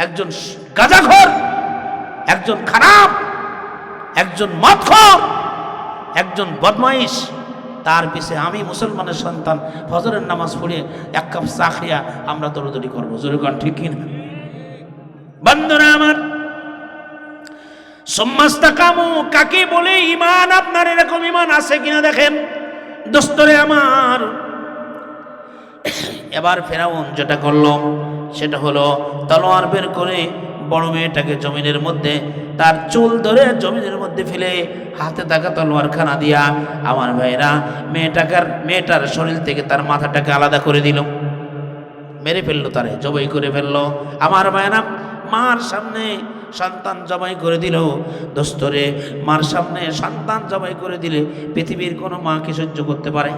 একজন গাঁজাখোর, একজন খারাপ, একজন মদখোর, একজন বদমাইশ, তার পিছে আমি মুসলমানের সন্তান ফজরের নামাজ পড়ে এক কাপ চা খাইয়া আমরা দৌড়দৌড়ি করবো। জোরে কোন ঠিক কিনা? বন্ধুরা আমার, সুম্মাস্তাকামু কাকে বলে? ঈমান। আপনার এরকম ঈমান আছে কিনা দেখেন দোস্তরে আমার। এবার ফেরাউন যেটা করলো সেটা হলো তলোয়ার বের করে বড় মেয়েটাকে জমিনের মধ্যে তার চুল ধরে জমিনের মধ্যে ফেলে হাতে থাকা তলোয়ার খানা দিয়া আমার ভাইরা মেয়েটার শরীর থেকে তার মাথাটাকে আলাদা করে দিল, মেরে ফেললো, তারে জবাই করে ফেললো। আমার ভাইরা মার সামনে সন্তান জবাই করে দিল। দোস্তরে, মার সামনে সন্তান জবাই করে দিলে পৃথিবীর কোনো মা কি সহ্য করতে পারে?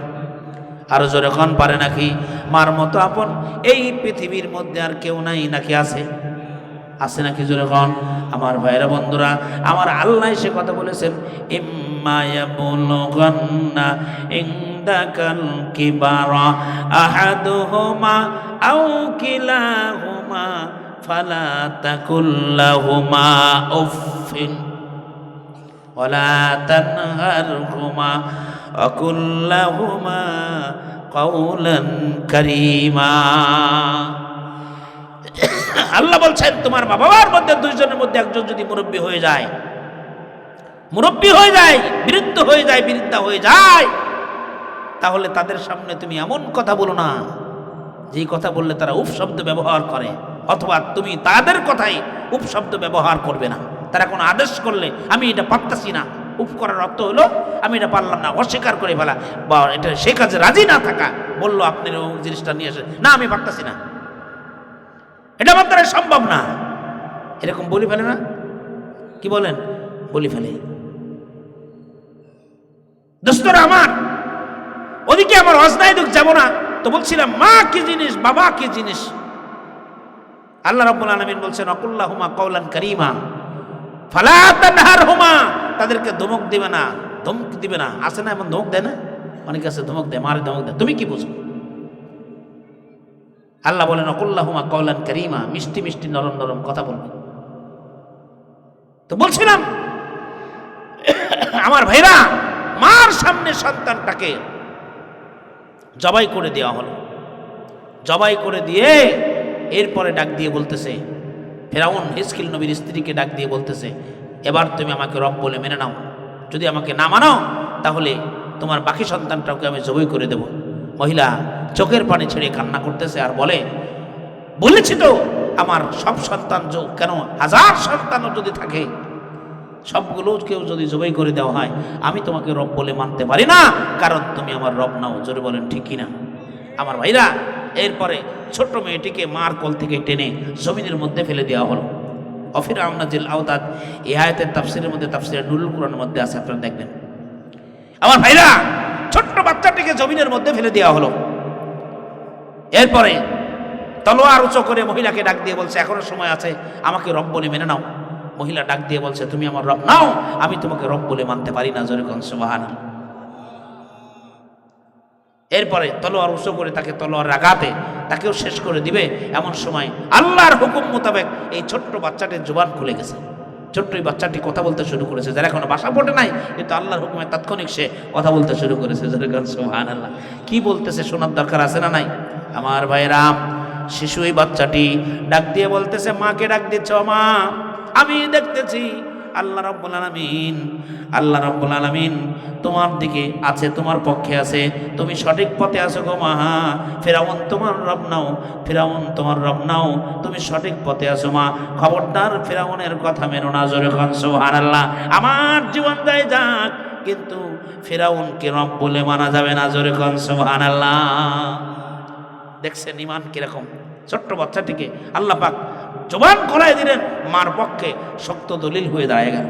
আরো জোরে কোন পারে নাকি? মার মতো আপন এই পৃথিবীর মধ্যে আর কেউ নাই নাকি? আছে? আছে নাকি? জোরে কোন। আমার ভাইরা বন্ধুরা আমার, আল্লাহ সে কথা বলেছেন, ইম্মা ইয়াবলুগান্না ইনদাকাল কিবারা আহাদুহুমা আও কিলাহুমা ফালা তাকুল লাহুমা উফিন ওয়ালা তানহারহুমা ওয়াকুল লাহুমা কাওলান কারীমা। আল্লাহ বলছেন তোমার মা বাবার মধ্যে দুইজনের মধ্যে একজন যদি মুরব্বী হয়ে যায়, বৃদ্ধ হয়ে যায়, বৃদ্ধা হয়ে যায়, তাহলে তাদের সামনে তুমি এমন কথা বলো না যেই কথা বললে তারা উফ শব্দ ব্যবহার করে, অথবা তুমি তাদের কথাই উফ শব্দ ব্যবহার করবে না। তারা কোনো আদেশ করলে আমি এটা পারতাছি না, উফ করার অর্থ হলো আমি এটা পারলাম না, অস্বীকার করে ফেলা, বা এটা সে কাজে রাজি না থাকা। বললো আপনি জিনিসটা নিয়ে আসে, না আমি পারতাছি না, এটা আমার দ্বারা সম্ভব না, এরকম বলি ফেলে না? কি বলেন? বলি ফেলে। দোস্তরা আমার, ওদিকে আমার অজনায় দুঃখ যাব না, তো বলছিলাম মা কি জিনিস, বাবা কি জিনিস। আল্লাহ রাব্বুল আলামিন বলছেন আকুল্লাহুমা কাওলান কারীমা ফালা তানহারহুমা, তাদেরকে ধমক দিবে না, ধমক দিবে না। আছে না এমন ধমক দেয় না? অনেক আছে ধমক দেয়, মারে ধমক দেয়, তুমি কি বুঝো? আল্লাহ বলেন আকুল্লাহুমা কাওলান কারীমা, মিষ্টি মিষ্টি নরম নরম কথা বলবে। তো বলছিলাম আমার ভাইরা, মার সামনে সন্তানটাকে জবাই করে দেওয়া হলো। জবাই করে দিয়ে এরপরে ডাক দিয়ে বলতেছে, ফেরাউন হিজকিল নবীর স্ত্রীকে ডাক দিয়ে বলতেছে, এবার তুমি আমাকে রব বলে মেনে নাও, যদি আমাকে না মানো তাহলে তোমার বাকি সন্তানটাকে আমি জবাই করে দেব। মহিলা চোখের পানি ছেড়ে কান্না করতেছে আর বলেছি তো আমার সব সন্তান, কেন হাজার সন্তানও যদি থাকে সবগুলো কেউ যদি জবাই করে দেওয়া হয় আমি তোমাকে রব বলে মানতে পারি না, কারণ তুমি আমার রব নাও। জোরে বলেন ঠিক কিনা? আমার ভাইরা, এরপরে ছোট্ট মেয়েটিকে মার কোল থেকে টেনে জমিনের মধ্যে ফেলে দেওয়া হলো। অফিরাউনা জিল আওতাদ, এই আয়াতের তাফসীরের মধ্যে, তাফসীরে নুরুল কুরআনের মধ্যে আছে, আপনারা দেখবেন। আমার ভাইরা, ছোট্ট বাচ্চাটিকে জমিনের মধ্যে ফেলে দেওয়া হলো। এরপরে তলোয়ার উঁচু করে মহিলাকে ডাক দিয়ে বলছে, এখনো সময় আছে, আমাকে রব বলে মেনে নাও। মহিলা ডাক দিয়ে বলছে, তুমি আমার রব নাও, আমি তোমাকে রব বলে মানতে পারি না। জোরে কোন সুবহানাল্লাহ। এরপরে তলোয়ার উঁচু করে তাকে তলোয়ার আঘাতে তাকেও শেষ করে দিবে। এমন সময় আল্লাহর হুকুম মোতাবেক এই ছোট্ট বাচ্চাটির জবান খুলে গেছে। ছোট্ট এই বাচ্চাটি কথা বলতে শুরু করেছে, যারা এখনো বাসা পড়ে নাই, কিন্তু আল্লাহর হুকুমে তাৎক্ষণিক সে কথা বলতে শুরু করেছে। জোরে কোন সুবহানাল্লাহ। কি বলতেছে শোনার দরকার আছে না নাই? আমার ভাইরা, শিশু এই বাচ্চাটি ডাক দিয়ে বলতেছে, মাকে ডাক দিচ্ছ, মা আমি দেখতেছি আল্লাহ রাব্বুল আলামিন তোমার দিকে আছে, তোমার পক্ষে আছে, তুমি সঠিক পথে আছো গো মা। ফেরাউন তোমার রব নাও, ফেরাউন তোমার রব নাও, তুমি সঠিক পথে আছো মা, খবরদার ফেরাউনের কথা মেনো না। জোরে কোন সুবহানাল্লাহ। আমার জীবন যায় যাক, কিন্তু ফেরাউনকে রব বলে মানা যাবে না। জোরে কোন সুবহানাল্লাহ। দেখছেন ঈমান কিরকম? ছোট্ট বাচ্চাটিকে আল্লাহ পাক জবান খোলাই দিলেন, মার পক্ষে শক্ত দলিল হয়ে দাঁড়ায় গেল।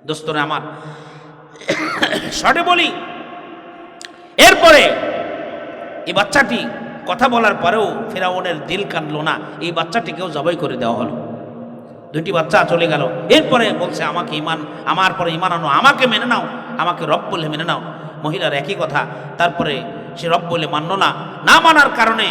দোস্তরা আমার, শর্টে বলি, এরপরে এই বাচ্চাটি কথা বলার পরেও ফেরাউনের দিল কানলো না, এই বাচ্চাটিকেও জবাই করে দেওয়া হলো। দুটি বাচ্চা চলে গেল। এরপরে বলছে, আমাকে ঈমান, আমার পরে ঈমান আনো, আমাকে মেনে নাও, আমাকে রব বলে মেনে নাও। মহিলার একই কথা। তারপরে সে রব বলে মানল না। না মানার কারণে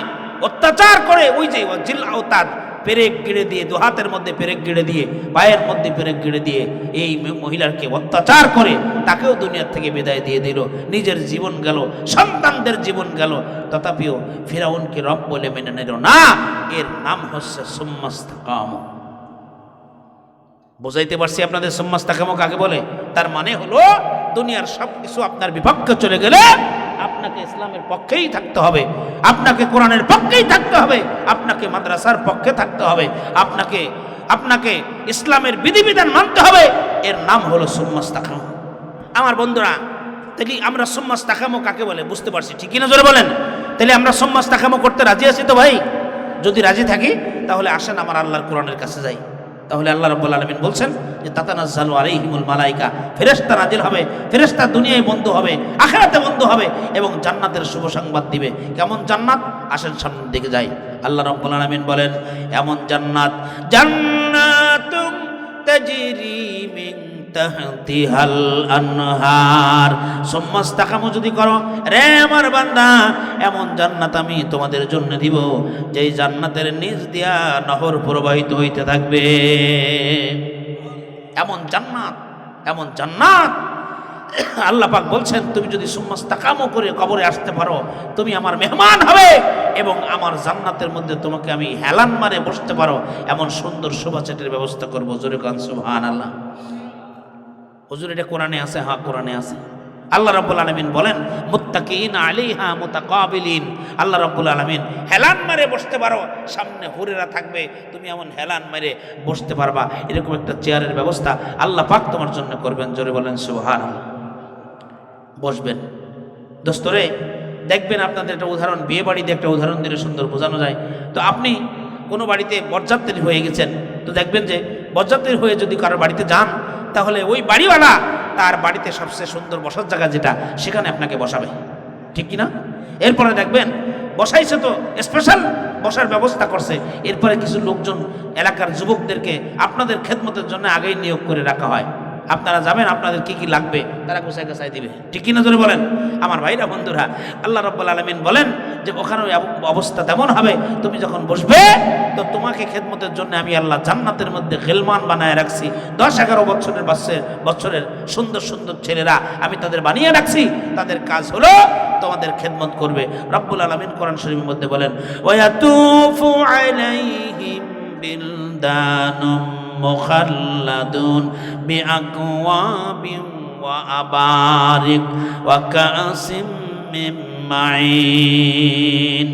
অত্যাচার করে ওই যে জিল আওতাদ পেরেক গিড়ে দিয়ে, দু হাতের মধ্যে পেরেক গিড়ে দিয়ে, পায়ের মধ্যে পেরেক গিড়ে দিয়ে এই মহিলাকে অত্যাচার করে তাকেও দুনিয়ার থেকে বিদায় দিয়ে দিল। নিজের জীবন গেল, সন্তানদের জীবন গেল, তথাপিও ফিরাউনকে রব বলে মেনে নিল না। এর নাম হচ্ছে সুম্মাস্তাকাম। বুঝাইতে পারছি আপনাদের সুম্মাস্তাকাম কাকে বলে? তার মানে হলো দুনিয়ার সব কিছু আপনার বিপক্ষে চলে গেলে আপনাকে ইসলামের পক্ষেই থাকতে হবে, আপনাকে কোরআনের পক্ষেই থাকতে হবে, আপনাকে মাদ্রাসার পক্ষে থাকতে হবে, আপনাকে ইসলামের বিধিবিধান মানতে হবে। এর নাম হলো সুম্মাস্তাকাম। আমার বন্ধুরা, দেখি আমরা সুম্মাস্তাকাম কাকে বলে বুঝতে পারছি, ঠিক কিনা জোরে বলেন? তাহলে আমরা সুম্মাস্তাকাম করতে রাজি আছি তো ভাই? যদি রাজি থাকি তাহলে আসেন আমার আল্লাহর কোরআনের কাছে যাই। তাহলে আল্লাহ রাব্বুল আলামিন বলছেন যে তাতানাজ্জালু আলাইহিমুল মালাইকা, ফেরেশতা নাজিল হবে, ফেরেশতা দুনিয়ায় বন্ধু হবে, আখিরাতে বন্ধু হবে এবং জান্নাতের শুভ সংবাদ দিবে। কেমন জান্নাত? আসেন সামনের দিকে যাই। আল্লাহ রাব্বুল আলামিন বলেন এমন জান্নাত, জান্নাতুম তাজরি মিন তাহতিহাল আনহার। সুম্মাস্তাকামু যদি করো রে আমার বান্দা, এমন জান্নাত আমি তোমাদের জন্য দিব যেই জান্নাতের নিচ দিয়া নহর প্রবাহিত হইতে থাকবে। এমন জান্নাত, এমন জান্নাত আল্লাহ পাক বলছেন তুমি যদি সুম্মাস্তাকামু করে কবরে আসতে পারো, তুমি আমার মেহমান হবে এবং আমার জান্নাতের মধ্যে তোমাকে আমি হেলান মারে বসতে পারো এমন সুন্দর শোভাচাটের ব্যবস্থা করবো। জোরে কান সুবহানাল্লাহ। হুজুর এটা কোরআনে আছে? হ্যাঁ কোরআনে আছে। আল্লাহ রাব্বুল আলামিন বলেন মুত্তাকিনা আলাইহা মুতাকাবিলিন। আল্লাহ রাব্বুল আলামিন হেলান মারে বসতে পারো, সামনে হুরেরা থাকবে, তুমি এমন হেলান মারে বসতে পারবা, এরকম একটা চেয়ারের ব্যবস্থা আল্লাহ পাক তোমার জন্য করবেন। জোরে বলেন সুবহানাল্লাহ। বসবেন দোস্তরে, দেখবেন আপনাদের একটা উদাহরণ, বিয়ে বাড়িতে একটা উদাহরণ দিলে সুন্দর বোঝানো যায়। তো আপনি কোনো বাড়িতে বরযাত্রী হয়ে গেছেন, তো দেখবেন যে বরযাত্রী হয়ে যদি কারোর বাড়িতে যান, তাহলে ওই বাড়িওয়ালা তার বাড়িতে সবচেয়ে সুন্দর বসার জায়গা যেটা, সেখানে আপনাকে বসাবে, ঠিক কিনা? এরপরে দেখবেন বসাইছে তো স্পেশাল বসার ব্যবস্থা করছে, এরপরে কিছু লোকজন এলাকার যুবকদেরকে আপনাদের খেদমতের জন্য আগেই নিয়োগ করে রাখা হয়। আপনারা যাবেন, আপনাদের কি কি লাগবে তারা গোছায় গোছায় দিবে, ঠিক কিনা জোরে বলেন? আমার ভাইরা বন্ধুরা, আল্লাহ রাব্বুল আলামিন বলেন যে ওখানে অবস্থা তেমন হবে, তুমি যখন বসবে তো তোমাকে খেদমতের জন্য আমি আল্লাহ জান্নাতের মধ্যে গিলমান বানায় রাখছি। 10-11 বছরের সুন্দর সুন্দর ছেলেরা আমি তাদের বানিয়ে রাখছি, তাদের কাজ হলো তোমাদের খেদমত করবে। রাব্বুল আলামিন কোরআন শরীফের মধ্যে বলেন ওয়ায়াতুফু আলাইহিম বিলদানুম মুখাল্লাদুন বিআকওয়াবিন ওয়া আবারিক ওয়া কাসিম মিন মাইন।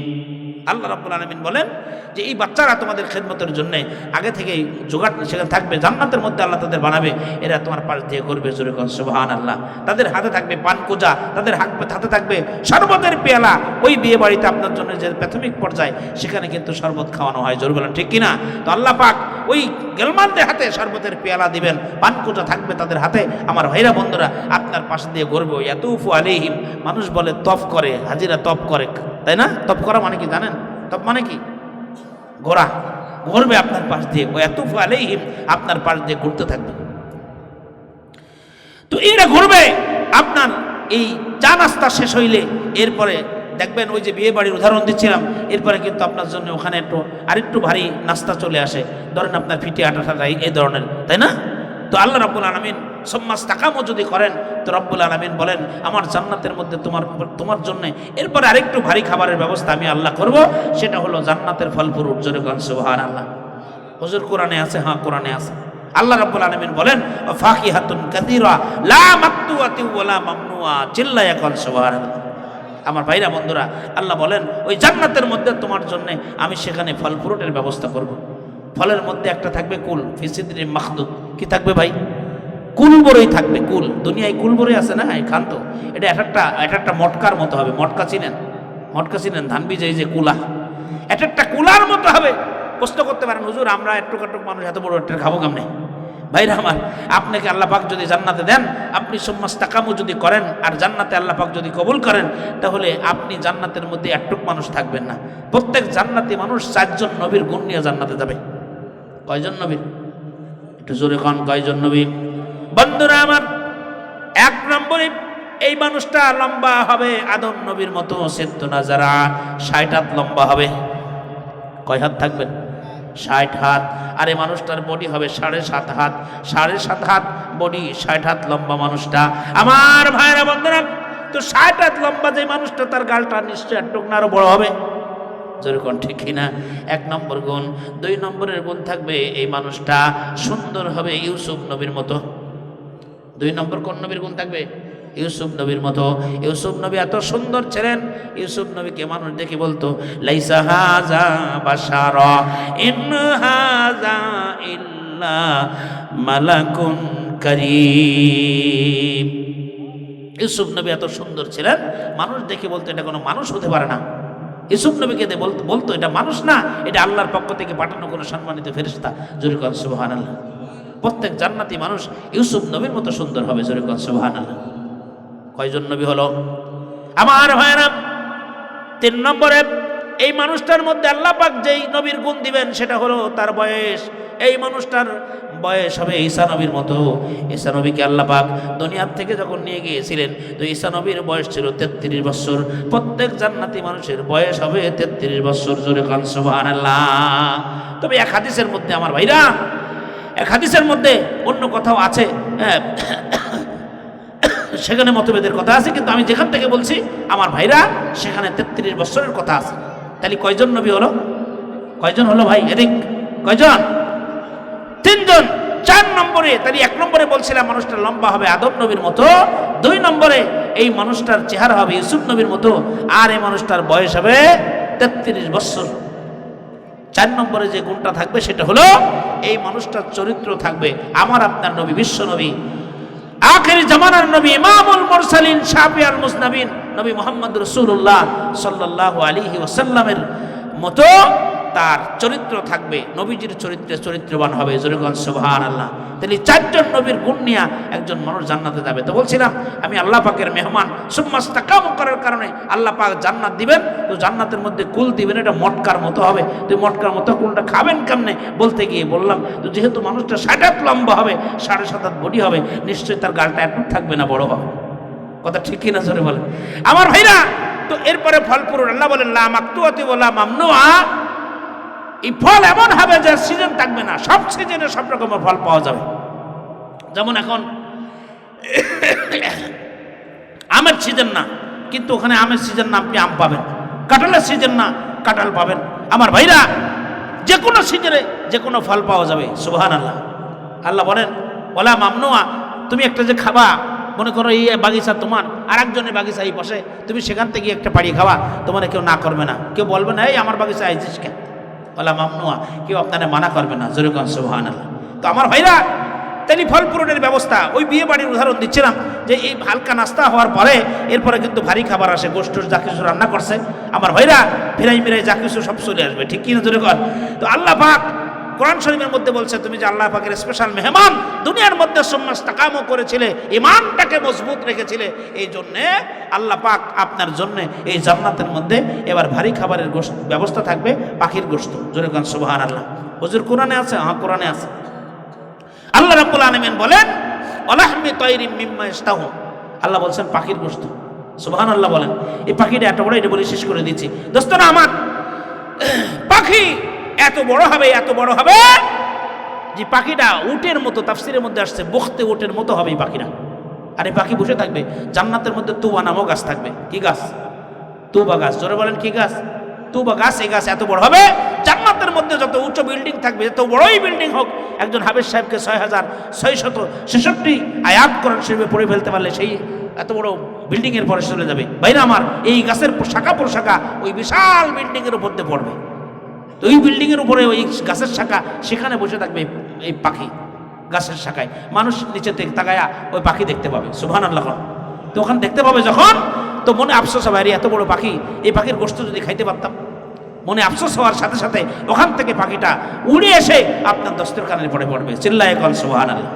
আল্লাহ রাব্বুল আলামিন বলেন যে এই বাচ্চারা তোমাদের খেদমতের জন্য আগে থেকেই জোগাড় সেখানে থাকবে, জান্নাতের মধ্যে আল্লাহ তাদের বানাবে, এরা তোমার পাশ দিয়ে করবে। জোরে কোন সুবহানাল্লাহ। তাদের হাতে থাকবে পানকুজা, তাদের হাতে থাকবে শরবতের পেয়ালা। ওই বিয়ে বাড়িতে আপনার জন্য যে প্রাথমিক পর্যায়ে সেখানে কিন্তু শরবত খাওয়ানো হয়, জোরে বলেন ঠিক কিনা? তো আল্লাহ পাক ওই গেলমানদের হাতে শরবতের পেয়ালা দিবেন, পানকুজা থাকবে তাদের হাতে। আমার ভাইরা বন্ধুরা, আপনার পাশে দিয়ে ঘুরবে। ইয়াতুফু আলাইহিম, মানুষ বলে তফ করে, হাজিরা তফ করে, তাই না? তফ করা মানে কি জানেন? তফ মানে কি? ঘোরা, ঘুরবে আপনার পাশ দিয়ে। ওয়াতুফু আলাইহিম, আপনার পাশ দিয়ে ঘুরতে থাকবে। তো এরা ঘুরবে আপনার এই চা নাস্তা শেষ হইলে, এরপরে দেখবেন ওই যে বিয়ে বাড়ির উদাহরণ দিচ্ছিলাম, এরপরে কিন্তু আপনার জন্য ওখানে আরেকটু ভারী নাস্তা চলে আসে, ধরেন আপনার ফিটে আটা ঠাটা এই ধরনের, তাই না? তো আল্লাহ রাব্বুল আলামিন সুম্মাস্তাকামু যদি করেন তো রাব্বুল আলামিন বলেন আমার জান্নাতের মধ্যে তোমার জন্য এরপরে আরেকটু ভারী খাবারের ব্যবস্থা আমি আল্লাহ করব, সেটা হলো জান্নাতের ফল ফ্রুট। জোরে কোন সুবহানাল্লাহ। হুজুর কোরআনে আছে? হ্যাঁ কোরআনে আছে। আল্লাহ রাব্বুল আলামিন বলেন ফাকিহাতুন কাসীরা লা মাকতুআতিন ওয়ালা মামনুআ। চিল্লায়া কোন সুবহানাল্লাহ। আমার ভাইরা বন্ধুরা, আল্লাহ বলেন ওই জান্নাতের মধ্যে তোমার জন্য আমি সেখানে ফল ফ্রুটের ব্যবস্থা করব। ফলের মধ্যে একটা থাকবে কুল, ফি সিদরিন মাখদুদ। কি থাকবে ভাই? কুল বড়ই থাকবে। কুল, দুনিয়ায় কুল বড়ই আছে না? খান তো। এটা একটা মটকার মতো হবে। মটকা চিনেন? মটকা চিনেন? ধান বীজ, এই যে কুলা, একটা কুলার মতো হবে। প্রশ্ন করতে পারেন হুজুর আমরা একটু মানুষ এত বড় একটা খাবো কেমনে? ভাইরা আমার, আপনাকে আল্লাহ পাক যদি জান্নাতে দেন, আপনি সুম্মাস্তাকামু যদি করেন আর জান্নাতে আল্লাহ পাক যদি কবুল করেন, তাহলে আপনি জান্নাতের মধ্যে একটুক মানুষ থাকবেন না। প্রত্যেক জান্নাতি মানুষ 4 জন নবীর গুণ নিয়ে জান্নাতে যাবে। কয়জন নবী? একটু জোরে কোন, কয়জন নবী? বন্ধুরা আমার, 1 নম্বরে এই মানুষটা লম্বা হবে আদম নবীর মতো, 60 যারা 60 হাত লম্বা হবে। কয় হাত থাকবেন? 60 হাত। আর এই মানুষটার বডি হবে 7.5 হাত, 7.5 হাত বডি, 60 হাত লম্বা মানুষটা। আমার ভাইরা বন্ধুরা, তো 60 হাত লম্বা যে মানুষটা, তার গালটা নিশ্চয় একটু আরো বড় হবে, যেরকম ঠিক কিনা? 1 নম্বর গুণ। 2 নম্বরের গুণ থাকবে, এই মানুষটা সুন্দর হবে ইউসুফ নবীর মতো। 2 নম্বর কোন নবীর গুণ থাকবে? ইউসুফ নবীর মতো। ইউসুফ নবী এত সুন্দর ছিলেন, ইউসুফ নবীকে মানুষ দেখে বলতো লাইসা হাযা বাশারা ইন হাযা ইল্লা মালাকুন কারীম। ইউসুফ নবী এত সুন্দর ছিলেন, মানুষ দেখে বলতো এটা কোনো মানুষ হতে পারে না। ইউসুফ নবীকে বলতো এটা মানুষ না, এটা আল্লাহর পক্ষ থেকে পাঠানো কোনো সম্মানিত ফেরেশতা। জোরে কোন সুবহানাল্লাহ। প্রত্যেক জান্নাতি মানুষ ইউসুফ নবীর মতো সুন্দর হবে। জোরে কোন সুবহানাল্লাহ। কয়জন নবী হলো আমার ভাইরা? 3 নম্বরে, এই মানুষটার মধ্যে আল্লাহ পাক যেই নবীর গুণ দিবেন সেটা হলো তার বয়স। এই মানুষটার বয়স হবে ঈসা নবীর মতো। ঈসা নবীকে আল্লাহ পাক দুনিয়ার থেকে যখন নিয়ে গিয়েছিলেন, তো ঈসা নবীর বয়স ছিল 33 বছর। প্রত্যেক জান্নাতি মানুষের বয়স হবে 33 বছর। জোরে কান সুবহানাল্লাহ। তবে এক হাদিসের মধ্যে আমার ভাইরা, এক হাদিসের মধ্যে অন্য কথাও আছে, সেখানে মতভেদের কথা আছে, কিন্তু আমি যেখান থেকে বলছি আমার ভাইরা, সেখানে 33 বছরের কথা আছে। তাহলে কয়জন নবী হলো? কয়জন হলো ভাই? এদিক কয়জন? 3 জন। 4 নম্বরে, তাহলে 1 নম্বরে বলছিলাম মানুষটা লম্বা হবে আদম নবীর মতো। 2 নম্বরে এই মানুষটার চেহারা হবে ইউসুফ নবীর মতো, আর এই মানুষটার বয়স হবে 33 বছর। 4 নম্বরে যে গুণটা থাকবে সেটা হলো এই মানুষটার চরিত্র থাকবে আমার আপনার নবী, বিশ্ব নবী, আখেরি জামানার নবী, ইমামুল মুরসালিন, শাফিউল মুজনাবিন, নবী মুহাম্মদ রাসূলুল্লাহ সাল্লাল্লাহু আলাইহি ওয়াসাল্লামের মতো তার চরিত্র থাকবে। নবীজির চরিত্রে চরিত্রবান হবে। জোরে বলেন সুবহানাল্লাহ। তাহলে 4 জন নবীর গুণ নিয়ে একজন মানুষ জান্নাতে যাবে। তো বলছিলাম আমি আল্লাহ পাকের মেহমান, সুম্মাস্তাকামু করার কারণে আল্লাহ পাক জান্নাত দিবেন। তো জান্নাতের মধ্যে কুল দিবেন, এটা মটকার মতো হবে। তো মটকার মতো কুলটা খাবেন কেমনে বলতে গিয়ে বললাম, তো যেহেতু মানুষটা 60 হাত লম্বা হবে, 7.5 হাত বডি হবে, নিশ্চয়ই তার গালটা একটু থাকবে না, বড় হবে। কথা ঠিক কিনা জোরে বলেন আমার ভাইরা। তো এরপরে ফল পূরণ। আল্লাহ বলেন লা মাকতুআতি ওয়ালা মামনুআ। এই ফল এমন হবে যে সিজন থাকবে না, সব সিজনে সব রকমের ফল পাওয়া যাবে। যেমন এখন আমের সিজন না, কিন্তু ওখানে আমের সিজন না, আপনি আম পাবেন। কাঁঠালের সিজন না, কাঁঠাল পাবেন। আমার ভাইরা, যে কোনো সিজনে যে কোনো ফল পাওয়া যাবে। সুবহানাল্লাহ। আল্লাহ বলেন ওয়ালা মামনুআ, তুমি একটা যে খাবা, মনে করো এই বাগিচা তোমার, আর একজনের বাগিচা এই পাশে, তুমি সেখান থেকে একটা পাড়িয়ে খাওয়া, তোমার কেউ না করবে না, কেউ বলবে না এই আমার বাগিচা আইছিস কেন, ওয়ালা মামনুআ, কেউ আপনারা মানা করবে না। জোরে কোন সুবহানাল্লাহ। তো আমার ভাইরা, তাহলে ফল পূরণের ব্যবস্থা, ওই বিয়ে বাড়ির উদাহরণ দিচ্ছিলাম যে এই হালকা নাস্তা হওয়ার পরে এরপরে কিন্তু ভারী খাবার আসে, গোশত যা কিছু রান্না করছে আমার ভাইরা, ফিরাই মিরাই যা কিছু সব চলে আসবে, ঠিক কিনা জোরে কর। তো আল্লাহ পাক কোরআন শরীফের মধ্যে বলছে তুমি যে আল্লাহ পাকের স্পেশাল মেহমান, দুনিয়ার মধ্যে সুম্মাস্তাকামু করেছিলে, ঈমানটাকে মজবুত রেখেছিলে, এই জন্যে আল্লাহ পাক আপনার জন্য এই জান্নাতের মধ্যে এবার ভারী খাবারের ব্যবস্থা থাকবে, পাখির গোশত। জোরে কোন সুবহানাল্লাহ। হুজুর কোরআনে আছে? হ্যাঁ কোরআনে আছে। আল্লাহ রাব্বুল আলামিন বলেন ওয়ালাহমি তায়রিম মিম্মা ইশতাহুন। আল্লাহ বলছেন পাখির গোশত। সুবহানাল্লাহ বলেন। এই পাখিটা এত বড়, এটা বলে শেষ করে দিচ্ছি দোস্তরা আমার। পাখি এত বড় হবে, এত বড় হবে যে পাখিটা উটের মতো, তাফসীরের মধ্যে আসছে বখতে উটের মতো হবে এই পাখিটা। আর এই পাখি বসে থাকবে জান্নাতের মধ্যে। তুবা নামক গাছ থাকবে। কি গাছ? তুবা গাছ। জোরে বলেন কি গাছ? তুবা গাছ। এই গাছ এত বড় হবে, জান্নাতের মধ্যে যত উঁচু বিল্ডিং থাকবে, যত বড়ই বিল্ডিং হোক, একজন হাফেজ সাহেবকে 6666 আয়াত কোরআন শরীফে পড়ে ফেলতে পারলে সেই এত বড় বিল্ডিং এর পরে চলে যাবে। ভাইরা আমার, এই গাছের শাখা প্রশাখা ওই বিশাল বিল্ডিং এর উপর দিয়ে পড়বে। তো ওই বিল্ডিং এর উপরে ওই গাছের শাখা, সেখানে বসে থাকবে এই পাখি গাছের শাখায়। মানুষ নিচে তাকায়া ওই পাখি দেখতে পাবে। সুবহানাল্লাহ। তো ওখানে দেখতে পাবে যখন, তো মনে আফসোস হবে, এত বড় পাখি, এই পাখির গোশত যদি খাইতে পারতাম। মনে আফসোস হওয়ার সাথে সাথে ওখান থেকে পাখিটা উড়ে এসে আপনার দস্তরখানের পরে পড়বে। চিল্লায়ে কোন সুবহানাল্লাহ।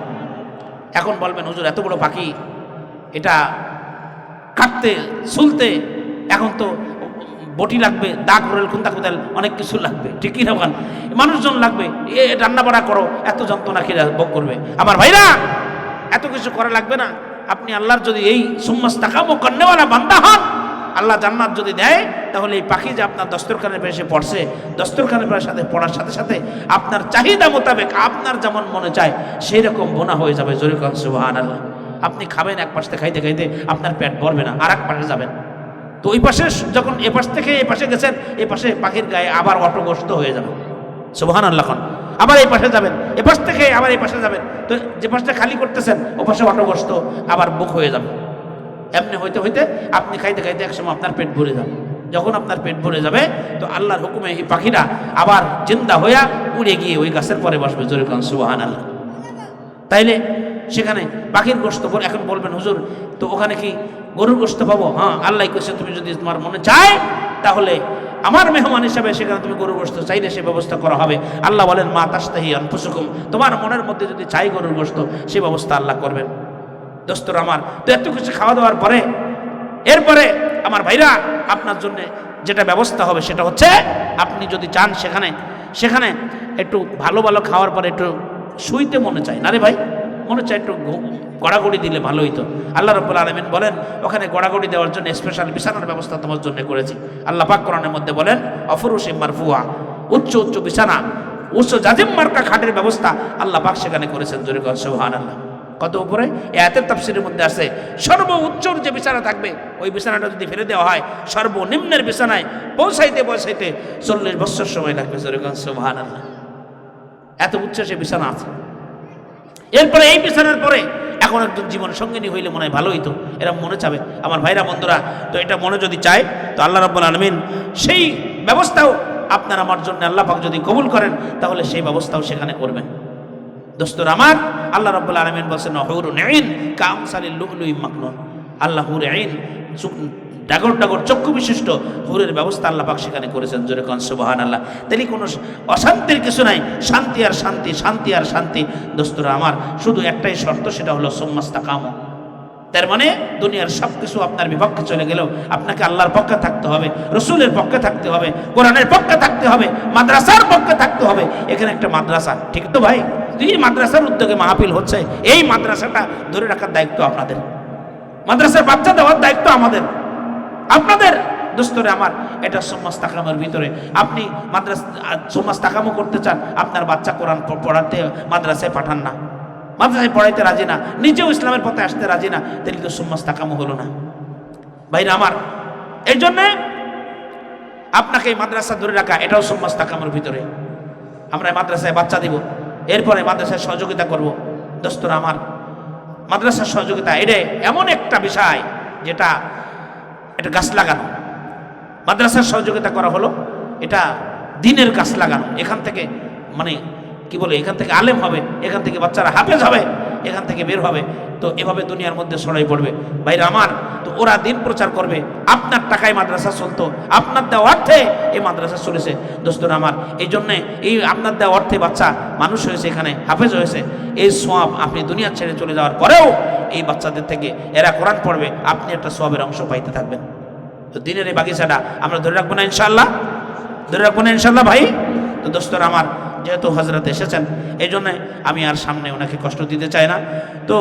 এখন বলবেন হুজুর এত বড় পাখি, এটা কাটতে সুলতে এখন তো বটি লাগবে, দাগ রোল, খুন্দা কোদাল, অনেক কিছু লাগবে, ঠিকই না? মানুষজন লাগবে, রান্না বাড়া করো, এত যন্ত্রণা খেয়ে ভোগ করবে। আমার ভাইরা, এত কিছু করা লাগবে না। আপনি আল্লাহর যদি এই সুম্মাস্তাকামু করনেওয়ালা বান্দা হন, আল্লাহ জান্নাত যদি দেয়, তাহলে এই পাখি যে আপনার দস্তরখানে এসে পড়ছে, দস্তরখানে সাথে পড়ার সাথে সাথে আপনার চাহিদা মোতাবেক আপনার যেমন মনে চায় সেই রকম বোনা হয়ে যাবে। জোরে কোন সুবহানাল্লাহ। আপনি খাবেন, এক পাশে খাইতে খাইতে আপনার পেট ভরবে না, আর এক পাশে যাবেন। তো ওই পাশে যখন এ পাশ থেকে এ পাশে গেছেন, এ পাশে পাখির গায়ে আবার অটোগ্রস্ত হয়ে যাবে। সুবহানাল্লাহ। আবার এই পাশে যাবেন, এ পাশ থেকে আবার এই পাশে যাবেন, তো যে পাশটা খালি করতেছেন ও পাশে অটোগ্রস্ত আবার বুক হয়ে যাবে। এমনি হইতে হইতে আপনি খাইতে খাইতে একসময় আপনার পেট ভরে যাবে। যখন আপনার পেট ভরে যাবে, তো আল্লাহর হুকুমে এই পাখিরা আবার জিন্দা হইয়া উড়ে গিয়ে ওই গাছের পরে বসবে। জোরে কোন সুবহানাল্লাহ। তাইলে সেখানে পাখির গোশত, এখন বলবেন হুজুর তো ওখানে কি গরুর গোশত পাবো? হ্যাঁ, আল্লাহ কইছে তুমি যদি তোমার মনে চায় তাহলে আমার মেহমান হিসাবে সেখানে তুমি গরুর গোশত চাইলে সে ব্যবস্থা করা হবে। আল্লাহ বলেন মা তাশতাহি আনফুসুকুম, তোমার মনের মধ্যে যদি চাই গরুর গোশত, সে ব্যবস্থা আল্লাহ করবেন। দোস্তর আমার, তো এত কিছু খাওয়া দাওয়ার পরে এরপরে আমার ভাইরা আপনার জন্য যেটা ব্যবস্থা হবে সেটা হচ্ছে, আপনি যদি চান সেখানে একটু ভালো ভালো খাওয়ার পরে একটু শুইতে মনে চায় না রে ভাই, মনে চায় একটু গড়াগড়ি দিলে ভালো হইতো। আল্লাহ রাব্বুল আলামিন বলেন ওখানে গড়াগড়ি দেওয়ার জন্য স্পেশাল বিছানার ব্যবস্থা তোমার জন্য করেছি। আল্লাহ পাক কোরআনের মধ্যে বলেন অফরুশিম মারফুয়া, উচ্চ উচ্চ বিছানা, উচ্চ জাজিম মার্কা খাটের ব্যবস্থা আল্লাহ পাক সেখানে করেছেন। জোরে কোন সুবহানাল্লাহ। কত উপরে এই আয়াতের তাফসীরের মধ্যে আছে, সর্বোচ্চর যে বিছানা থাকবে ওই বিছানাটা যদি ফেলে দেওয়া হয়, সর্বনিম্নের বিছানায় পৌঁছাইতে 40 বছর সময় লাগবে। জোরে কোন সুবহানাল্লাহ। এত উচ্চ সে বিছানা আছে। এরপরে এই বিছানার পরে এখন একজন জীবন সঙ্গিনী হইলে মনে হয় ভালো হইতো, এরকম মনে চাবে আমার ভাইরা বন্ধুরা। তো এটা মনে যদি চায়, তো আল্লাহ রাব্বুল আলামিন সেই ব্যবস্থাও আপনার আমার জন্য আল্লাহ পাক যদি কবুল করেন, তাহলে সেই ব্যবস্থাও সেখানে করবেন। দোস্তর আমার, আল্লাহ রাব্বুল আলামিন বলেন হুরুন আইন কামসালিল লুলুই মাকনুন, আল্লাহ হুরে আইন ডাগর ডাগর চক্ষু বিশিষ্ট হুরের ব্যবস্থা আল্লাহ পাক সেখানে করেছেন। জোরে কোন সুবহানাল্লাহ। তাহলে কোনো অশান্তির কিছু নাই, শান্তি আর শান্তি, শান্তি আর শান্তি। দোস্তরা আমার, শুধু একটাই শর্ত, সেটা হলো সুম্মাস্তাকামু। তার মানে দুনিয়ার সব কিছু আপনার বিপক্ষে চলে গেলেও আপনাকে আল্লাহর পক্ষে থাকতে হবে, রসুলের পক্ষে থাকতে হবে, কোরআনের পক্ষে থাকতে হবে, মাদ্রাসার পক্ষে থাকতে হবে। এখানে একটা মাদ্রাসা, ঠিক তো ভাই? এই মাদ্রাসার উদ্যোগে মাহফিল হচ্ছে, এই মাদ্রাসাটা ধরে রাখার দায়িত্ব আপনাদের, মাদ্রাসার বাচ্চা দেওয়ার দায়িত্ব আমাদের, আপনাদের। দোস্তরে আমার, এটা সুম্মাস্তাকামের ভিতরে আপনি সুম্মাস্তাকামও করতে চান, আপনার বাচ্চা কোরআন পড়াতে মাদ্রাসায় পাঠান না, মাদ্রাসায় পড়াইতে রাজি না, নিজেও ইসলামের পথে আসতে রাজি না, তাহলে তো সুম্মাস্তাকামও হলো না ভাইরা আমার। এই জন্যে আপনাকে এই মাদ্রাসা ধরে রাখা, এটাও সুম্মাস্তাকামের ভিতরে। আমরা মাদ্রাসায় বাচ্চা দিব, এরপরে মাদ্রাসায় সহযোগিতা করব। দোস্তরা আমার, মাদ্রাসার সহযোগিতা এটা এমন একটা বিষয় যেটা এটা গাছ লাগানো। মাদ্রাসার সহযোগিতা করা হলো এটা দিনের গাছ লাগানো। এখান থেকে মানে কি বলে, এখান থেকে আলেম হবে, এখান থেকে বাচ্চারা হাফেজ হবে, এখান থেকে বের হবে, তো এভাবে দুনিয়ার মধ্যে ছড়াই পড়বে ভাইরা আমার। তো ওরা দিন প্রচার করবে, আপনার টাকায় মাদ্রাসা চলতো, আপনার দেওয়া অর্থে এই মাদ্রাসা চলেছে। দোস্তরা আমার, এই জন্যে এই আপনার দেওয়া অর্থে বাচ্চা মানুষ হয়েছে, এখানে হাফেজ হয়েছে। এই সোয়াব আপনি দুনিয়া ছেড়ে চলে যাওয়ার পরেও এই বাচ্চাদের থেকে এরা কোরআন পড়বে, আপনি একটা সোয়াবের অংশ পাইতে থাকবেন। তো দিনের এই বাগিচাটা আমরা ধরে রাখবো না ইনশাআল্লাহ, ধরে রাখবো না ইনশাআল্লাহ ভাই। তো দোস্তরা আমার, যেহেতু হজরত এসেছেন, এই জন্যে আমি আর সামনে ওনাকে কষ্ট দিতে চাই না। তো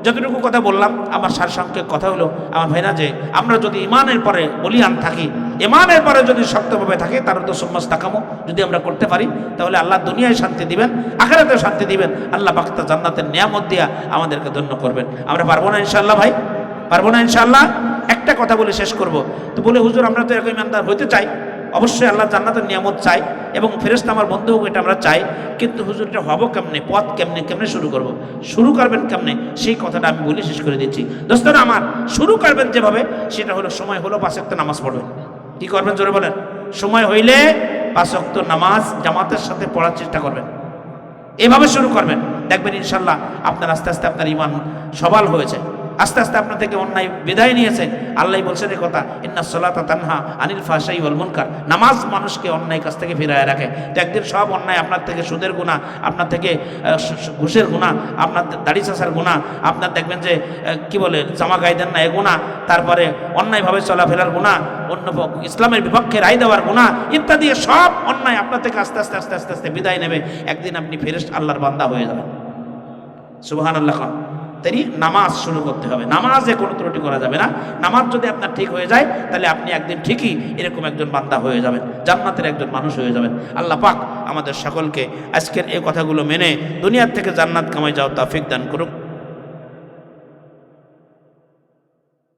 যতটুকু কথা বললাম, আমার সারসংক্ষেপ কথা হলো আমার ভাইরা, যে আমরা যদি ইমানের পরে বলিয়ান থাকি, ইমানের পরে যদি শক্তভাবে থাকি, তার তো সুম্মাস্তাকামু যদি আমরা করতে পারি, তাহলে আল্লাহ দুনিয়ায় শান্তি দিবেন, আখিরাতেও শান্তি দিবেন। আল্লাহ পাক তা জান্নাতের নিয়ামত দিয়া আমাদেরকে ধন্য করবেন। আমরা পারবো না ইনশাআল্লাহ ভাই, পারবো না ইনশাআল্লাহ। একটা কথা বলে শেষ করব। তো বলে হুজুর আমরা তো এরকম ইমানদার হইতে চাই, অবশ্যই আল্লাহ জান্নাতের নিয়ামত চাই এবং ফেরেশতা আমার বন্ধু হোক, এটা আমরা চাই, কিন্তু হুজুর এটা হবো কেমনে, পথ কেমনে শুরু করব, শুরু করবেন কেমনে, সেই কথাটা আমি বলে শেষ করে দিচ্ছি। দোস্তরা আমার, শুরু করবেন যেভাবে, সেটা হলো সময় হলো 5 ওয়াক্ত নামাজ পড়বেন। কি করবেন জোরে বলেন? সময় হইলে 5 ওয়াক্ত নামাজ জামাতের সাথে পড়ার চেষ্টা করবেন, এভাবে শুরু করবেন। দেখবেন ইনশাল্লাহ আপনার আস্তে আস্তে আপনার ইমান সবল হয়েছে, আস্তে আস্তে আপনার থেকে অন্যায় বিদায় নিয়েছে। আল্লাহ বলছেন এই কথা, ইন্নাস সালাতা তানহা আনিল ফাহশাই ওয়াল মুনকার, নামাজ মানুষকে অন্যায় কাছ থেকে ফিরায় রাখে। তো একদিন সব অন্যায়, আপনার থেকে সুদের গুনাহ, আপনার থেকে ঘুষের গুনাহ, আপনার দাড়ি চাষার গুনাহ, আপনার দেখবেন যে কি বলে জামা গায়ে দেন না এ গুনাহ, তারপরে অন্যায়ভাবে চলাফেরার গুনাহ, অন্য ইসলামের বিপক্ষে রায় দেওয়ার গুনাহ ইত্যাদি সব অন্যায় আপনার থেকে আস্তে আস্তে আস্তে আস্তে আস্তে বিদায় নেবে। একদিন আপনি ফেরেশতা আল্লাহর বান্দা হয়ে যাবেন। সুবহানাল্লাহ। তাই নামাজ শুরু করতে হবে, নামাজে কোনো ত্রুটি করা যাবে না। নামাজ যদি আপনার ঠিক হয়ে যায় তাহলে আপনি একদিন ঠিকই এরকম একজন বান্দা হয়ে যাবেন, জান্নাতের একজন মানুষ হয়ে যাবেন। আল্লাহ পাক আমাদের সকলকে আজকের এই কথাগুলো মেনে দুনিয়ার থেকে জান্নাত কামাই যাওয়ার তৌফিক দান করুক।